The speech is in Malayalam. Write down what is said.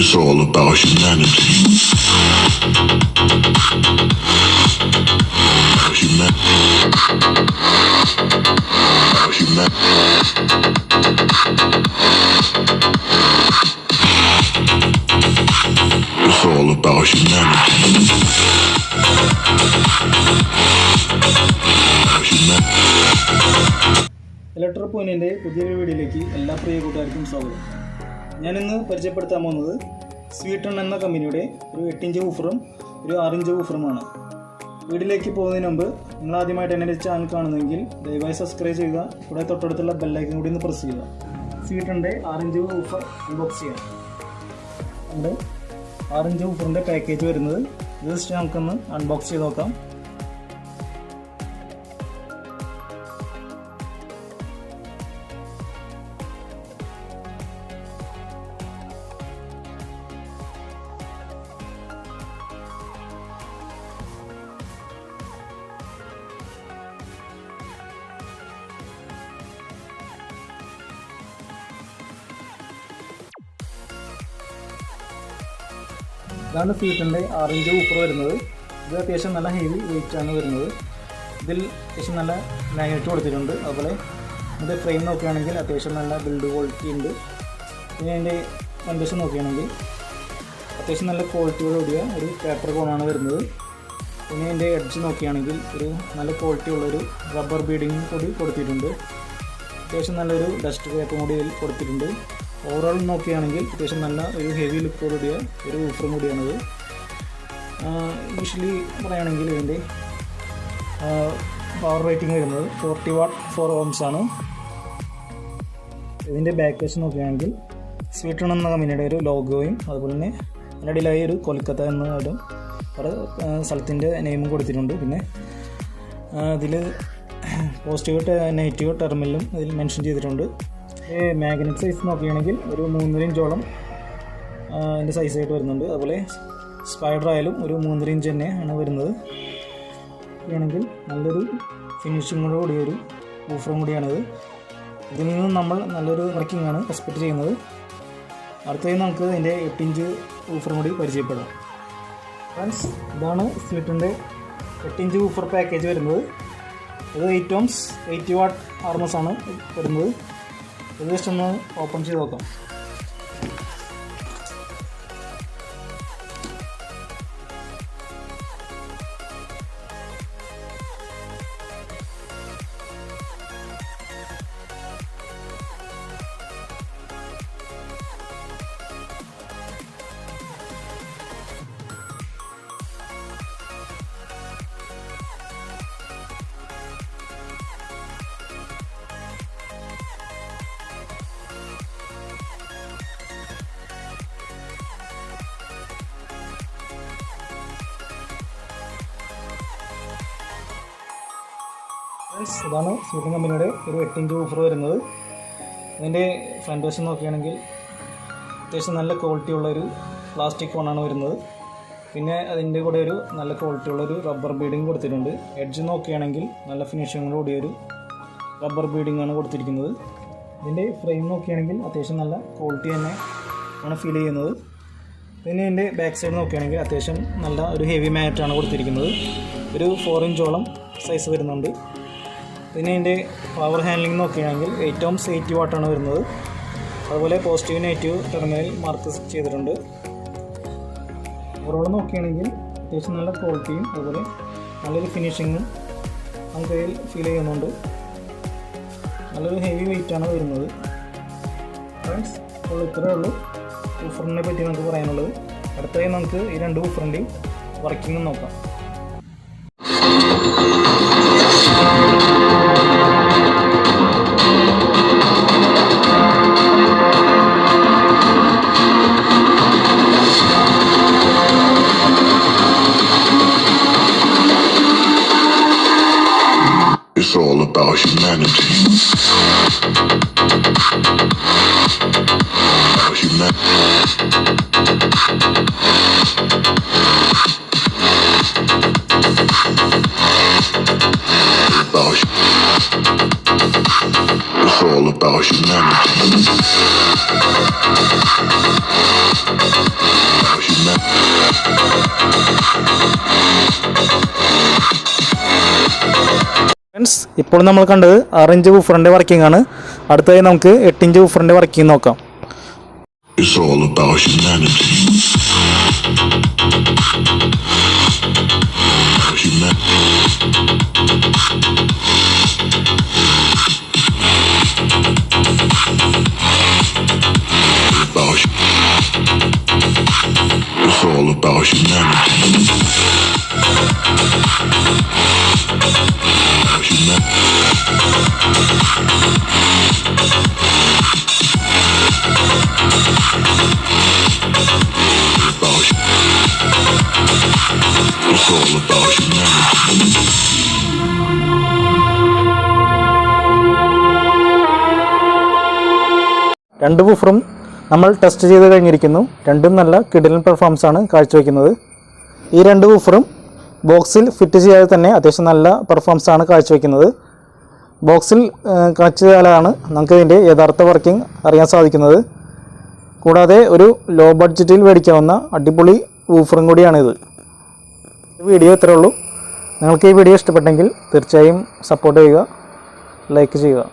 It's all about humanity. It's all about humanity. Electro പോയിന്റിൻ്റെ പുതിയൊരു വീഡിയോയിലേക്ക് എല്ലാ പ്രിയ കൂട്ടുകാർക്കും സ്വാഗതം. ഞാനിന്ന് പരിചയപ്പെടുത്താൻ പോകുന്നത് സ്വീറ്റൺ എന്ന കമ്പനിയുടെ ഒരു 8 ഇഞ്ച് വൂഫറും ഒരു 6 ഇഞ്ച് വൂഫറുമാണ്. വീഡിയോയിലേക്ക് പോകുന്നതിന് മുമ്പ് നിങ്ങൾ ആദ്യമായിട്ട് എൻ്റെ ചാനൽ കാണുന്നതെങ്കിൽ ദയവായി സബ്സ്ക്രൈബ് ചെയ്യുക. കൂടെ തൊട്ടടുത്തുള്ള ബെല്ലൈക്കൻ കൂടി ഒന്ന് പ്രസ് ചെയ്യുക. സ്വീറ്റണിൻ്റെ 6 ഇഞ്ച് വൂഫർ അൺബോക്സ് ചെയ്യാം. നമ്മുടെ 6 ഇഞ്ച് വൂഫറിൻ്റെ പാക്കേജ് വരുന്നത് ജസ്റ്റ് നമുക്കൊന്ന് അൺബോക്സ് ചെയ്ത് നോക്കാം. ഇതാണ് സ്വീറ്റണിൻ്റെ 6 ഇഞ്ച് വൂഫർ വരുന്നത്. ഇത് അത്യാവശ്യം നല്ല ഹെവി വെയിറ്റ് ആണ് വരുന്നത്. ഇതിൽ അത്യാവശ്യം നല്ല മാഗ്നറ്റ് കൊടുത്തിട്ടുണ്ട്. അതുപോലെ ഇതിൻ്റെ ഫ്രെയിം നോക്കുകയാണെങ്കിൽ അത്യാവശ്യം നല്ല ബിൽഡ് ക്വാളിറ്റി ഉണ്ട്. പിന്നെ അതിൻ്റെ കണ്ടീഷൻ നോക്കുകയാണെങ്കിൽ അത്യാവശ്യം നല്ല ക്വാളിറ്റിയോടുകൂടിയ ഒരു പേപ്പർ കോണാണ് വരുന്നത്. പിന്നെ അതിൻ്റെ എഡ്ജ് നോക്കുകയാണെങ്കിൽ ഒരു നല്ല ക്വാളിറ്റി ഉള്ളൊരു റബ്ബർ ബീഡിങ് കൂടി കൊടുത്തിട്ടുണ്ട്. അത്യാവശ്യം നല്ലൊരു ഡസ്റ്റ് പേപ്പർ കൂടി ഇതിൽ കൊടുത്തിട്ടുണ്ട്. ഓവറോൾ നോക്കുകയാണെങ്കിൽ അത്യാവശ്യം നല്ല ഒരു ഹെവി ലുക്കോടുകൂടിയ ഒരു വൂഫറും കൂടിയാണിത്. യൂഷ്വലി പറയുകയാണെങ്കിൽ ഇതിൻ്റെ പവർ റേറ്റിംഗ് വരുന്നത് 40 വാട്ട് 4 ohms ആണ്. ഇതിൻ്റെ ബാക്ക് വശം നോക്കുകയാണെങ്കിൽ സ്വീറ്റൺ എന്ന കമ്പനിയുടെ ഒരു ലോഗോയും അതുപോലെ തന്നെ അതിനിടയിലായി ഒരു കൊൽക്കത്ത എന്ന ഒരു സ്ഥലത്തിൻ്റെ നെയിമും കൊടുത്തിട്ടുണ്ട്. പിന്നെ ഇതിൽ പോസിറ്റീവ് നെഗറ്റീവ് ടെർമിനലും ഇതിൽ മെൻഷൻ ചെയ്തിട്ടുണ്ട്. മാഗ്നറ്റ് സൈസ് നോക്കുകയാണെങ്കിൽ ഒരു 3.5 ഇഞ്ചോളം അതിൻ്റെ സൈസായിട്ട് വരുന്നുണ്ട്. അതുപോലെ സ്പൈഡർ ആയാലും ഒരു 3.5 ഇഞ്ച് തന്നെയാണ് വരുന്നത്. ആണെങ്കിൽ നല്ലൊരു ഫിനിഷിങ്ങോട് കൂടിയൊരു വൂഫറും കൂടിയാണിത്. ഇതിൽ നിന്നും നമ്മൾ നല്ലൊരു വർക്കിംഗ് ആണ് എക്സ്പെക്റ്റ് ചെയ്യുന്നത്. അടുത്തതായി നമുക്ക് ഇതിൻ്റെ 8 ഇഞ്ച് വൂഫറും കൂടി പരിചയപ്പെടാം. ഫ്രണ്ട്സ്, ഇതാണ് സ്വീറ്റണിൻ്റെ 8 ഇഞ്ച് വൂഫർ പാക്കേജ് വരുന്നത്. ഇത് 8 ohms 80 വാട്ട് RMS ആണ് വരുന്നത്. ഇത് ജസ്റ്റ് ഒന്ന് ഓപ്പൺ ചെയ്ത് നോക്കാം. ഇതാണ് സ്വീറ്റൺ കമ്പനിയുടെ ഒരു 8 ഇഞ്ച് വൂഫർ വരുന്നത്. ഇതിൻ്റെ ഫ്രണ്ട് വശം നോക്കുകയാണെങ്കിൽ അത്യാവശ്യം നല്ല ക്വാളിറ്റി ഉള്ളൊരു പ്ലാസ്റ്റിക് കോണാണ് വരുന്നത്. പിന്നെ അതിൻ്റെ കൂടെ ഒരു നല്ല ക്വാളിറ്റി ഉള്ളൊരു റബ്ബർ ബീഡിങ് കൊടുത്തിട്ടുണ്ട്. എഡ്ജ് നോക്കുകയാണെങ്കിൽ നല്ല ഫിനിഷിങ്ങോടുകൂടിയൊരു റബ്ബർ ബീഡിങ് ആണ് കൊടുത്തിരിക്കുന്നത്. ഇതിൻ്റെ ഫ്രെയിം നോക്കുകയാണെങ്കിൽ അത്യാവശ്യം നല്ല ക്വാളിറ്റി തന്നെ ആണ് ഫീൽ ചെയ്യുന്നത്. പിന്നെ ഇതിൻ്റെ ബാക്ക് സൈഡ് നോക്കുകയാണെങ്കിൽ അത്യാവശ്യം നല്ല ഒരു ഹെവി മാറ്റാണ് കൊടുത്തിരിക്കുന്നത്. ഒരു 4 ഇഞ്ചോളം സൈസ് വരുന്നുണ്ട്. പിന്നെ ഇതിൻ്റെ പവർ ഹാൻഡ്ലിംഗ് നോക്കുകയാണെങ്കിൽ 8 ohms 80 വാട്ടാണ് വരുന്നത്. അതുപോലെ പോസിറ്റീവ് നെഗറ്റീവ് ടെർമിനൽ മാർക്ക് ചെയ്തിട്ടുണ്ട്. ഓവറോൾ നോക്കുകയാണെങ്കിൽ അത്യാവശ്യം നല്ല ക്വാളിറ്റിയും അതുപോലെ നല്ലൊരു ഫിനിഷിങ്ങും നമുക്ക് ഇതിൽ ഫീൽ ചെയ്യുന്നുണ്ട്. നല്ലൊരു ഹെവി വെയിറ്റാണ് വരുന്നത്. ഫ്രണ്ട്സ്, അപ്പോൾ ഇത്രയേ ഉള്ളൂ വൂഫറിനെ പറ്റി നമുക്ക് പറയാനുള്ളത്. അടുത്തതായി നമുക്ക് ഈ 2 വൂഫറിൻ്റെയും വർക്കിംഗ് നോക്കാം. It's all about humanity. It's all about humanity. ഇപ്പോൾ നമ്മൾ കണ്ടത് 6 ഇഞ്ച് വൂഫറിൻ്റെ വർക്കിംഗ് ആണ്. അടുത്തതായി നമുക്ക് 8 ഇഞ്ച് വൂഫറിൻ്റെ വർക്കിംഗ് നോക്കാം. It's all about humanity. It's all about humanity. It's all about humanity. രണ്ട് വൂഫറും നമ്മൾ ടെസ്റ്റ് ചെയ്ത് കഴിഞ്ഞിരിക്കുന്നു. രണ്ടും നല്ല കിടിലൻ പെർഫോമൻസ് ആണ് കാഴ്ചവെക്കുന്നത്. ഈ രണ്ട് വൂഫറും ബോക്സിൽ ഫിറ്റ് ചെയ്യാതെ തന്നെ അത്യാവശ്യം നല്ല പെർഫോമൻസ് ആണ് കാഴ്ചവെക്കുന്നത്. ബോക്സിൽ കണക്ട് ചെയ്താലാണ് നമുക്കിതിൻ്റെ യഥാർത്ഥ വർക്കിംഗ് അറിയാൻ സാധിക്കുന്നത്. കൂടാതെ ഒരു ലോ ബഡ്ജറ്റിൽ മേടിക്കാവുന്ന അടിപൊളി വൂഫറും കൂടിയാണിത്. വീഡിയോ ഇത്രയേ ഉള്ളൂ. നിങ്ങൾക്ക് ഈ വീഡിയോ ഇഷ്ടപ്പെട്ടെങ്കിൽ തീർച്ചയായും സപ്പോർട്ട് ചെയ്യുക, ലൈക്ക് ചെയ്യുക.